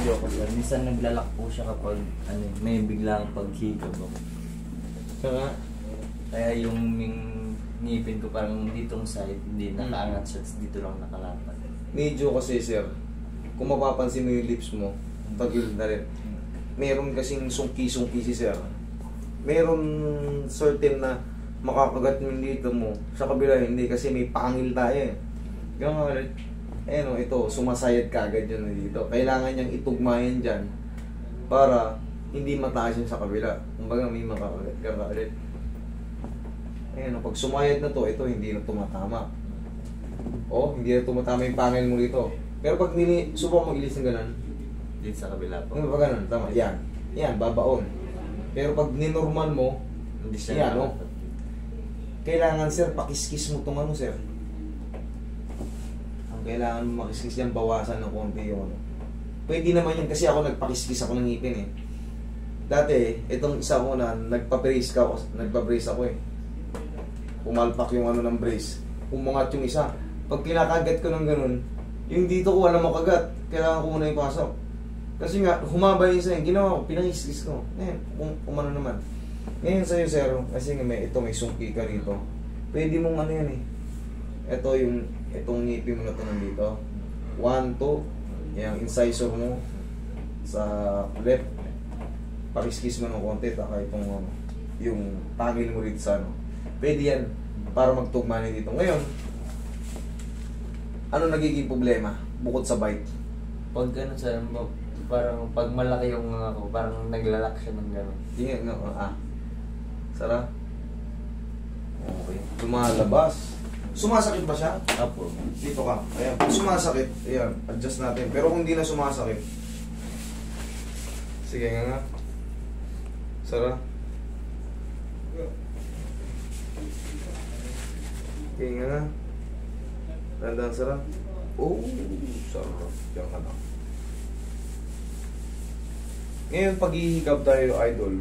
video ko sir, minsan naglalak po siya kapag ano, may biglang paghigab ako. Kaya yung ngipin ko parang ditong side, hindi nakaangat siya, dito lang nakalapat. Medyo kasi sir, kung mapapansin mo yung lips mo, tagilid na rin. Meron kasing sungki-sungki si sir. Meron certain na makakagat mo dito mo, sa kabila hindi kasi may pangil tayo eh. Ganun nga ulit. O, ito, sumasayad ka agad yun dito. Kailangan niyang itugmayan dyan para hindi mataas yun sa kabila. Kumbaga may makakagat ka ulit. O, pag sumayad na to, ito hindi na tumatama. O, hindi na tumatama yung pangil mo dito. Pero pag subok mo ilis ng ganun, Dito sa kabila po. pag ganun, tama, yan. Yan, babaon. Pero pag ninormal mo, Hindi siya yan, kailangan sir, pakiskis mo itong ano sir. Ang kailangan mo makiskis yan, bawasan ng konti yung ano. Pwede naman yan kasi ako nagpakiskis ako ng ngipin eh. Dati, itong isa ko na nagpa-brace ako eh. Pumalpak yung ano ng brace. Umangat yung isa. Pag kinakagat ko ng ganun, yung dito ko walang makagat. Kailangan ko muna ipasok. Kasi nga, humaba yung isa yung ginawa ko, pinangiskis ko. Umano naman. Ngayon sa'yo, sir, kasi nga may sungki ka rito. Pwede mong ano yan eh. Itong ngipin mo na ito nandito. 1, 2, yung incisor mo sa left. Pakiskis mo ng konti, taka itong yung tangil mo rito sa ano. Pwede yan para magtugma na dito. Ngayon, ano nagiging problema bukod sa bite? Pag ano sir, parang pag malaki yung mga ko, parang naglalak siya ng gano'n. Tingnan nga, Sarah? Okay. Lumalabas. Sumasakit ba siya? Apo. Dito ka. Ayan. Kung sumasakit, ayan, adjust natin. Pero kung hindi na sumasakit, sige nga. Sarah? Okay nga. Tandaan, Sarah? Oh, sarap. Diyan ka na. Ngayon, pag-ihikab tayo, idol.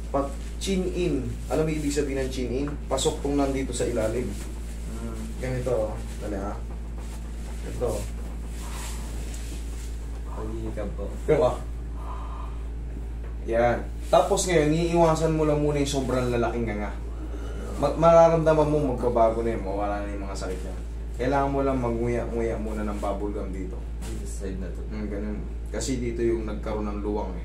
Pag chin in, alam mo ibig sabihin ng chin in? Pasok tong nandito sa ilalim. Ganito, dali ha. Ito. Paghihikab po. Pero yan. Tapos ngayon, iiwasan mo lang muna yung sobrang lalaking nga. Mararamdaman mo magbabago na yun, mawala na yung mga sakit niya. Kailangan mo lang mag-nguya-nguya muna ng bubble gum dito. This side na to. Ganun. Kasi dito yung nagkaroon ng luwang eh.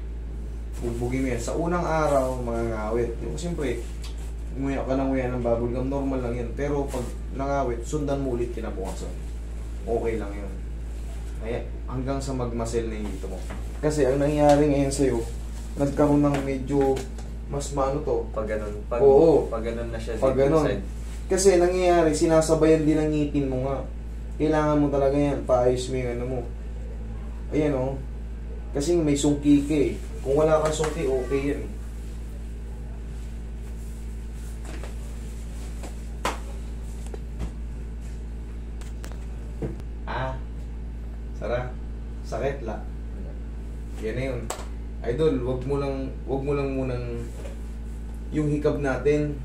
Bugbugin mo yan. Sa unang araw, mga ngawit. Yung siyempre, nguya ka ng nguya ng bubble gum, normal lang yan. Pero pag nangawit, sundan mo ulit kinabukasan. Okay lang yun. Kaya hanggang sa magmasel na yung dito mo. Kasi ang nangyayari ngayon sa'yo, nagkaroon ng medyo mas maano to. Pag ganun. Pag ganun na siya pag dito ganun. side. Kasi nangyayari, sinasabayan din ang ngipin mo nga. Kailangan mo talaga yan, paayos mo yung ano mo. Ayan o. Kasi may sungki ka eh. Kung wala kang sungki, okay yan. Sarah, sakit la. Yan na yun. Idol, wag mo lang munang yung hikab natin.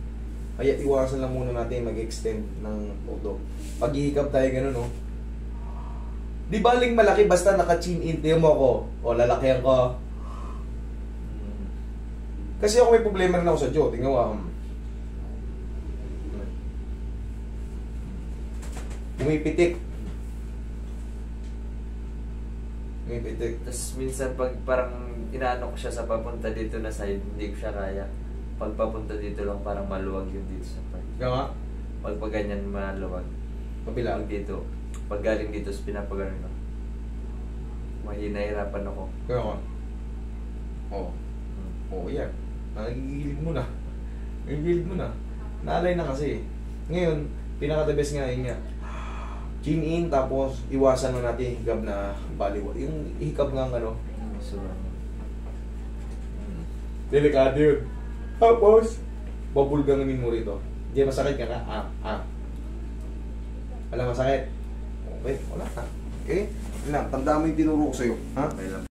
Kaya iwasan lang muna natin mag-extend ng udo. Pag hihikab tayo ganun, no? Di baling malaki basta naka-chin in. Tiyo mo ako. O, lalakihan ko. Kasi ako may problema rin ako sa jaw. Tingnan mo. Umipitik. Tapos minsan pag parang inaano ko siya sa papunta dito na side, hindi ko siya kaya. Pag papunta dito lang parang maluwag yun dito sa part. Kaya Pag ganyan maluwag. Kabila. Pag dito, pag galing dito, pinapaganon ko. Mahihirapan ako. Kaya nga. Oo. Oo, yan. Nagigilid mo na. Nagigilid mo na. Naalay na kasi. Ngayon, pinaka-the best nga yun nga. Chin in, tapos iwasan na natin yung hikab na baliwa. Yung hikab nga ano. So, Delikado yun. Tapos, babulgangin mo rito. Hindi masakit ka ka. Alam masakit? Okay, wala ka. Okay? Tandaan mo yung tinuro ko sa'yo. Ha? okay lang.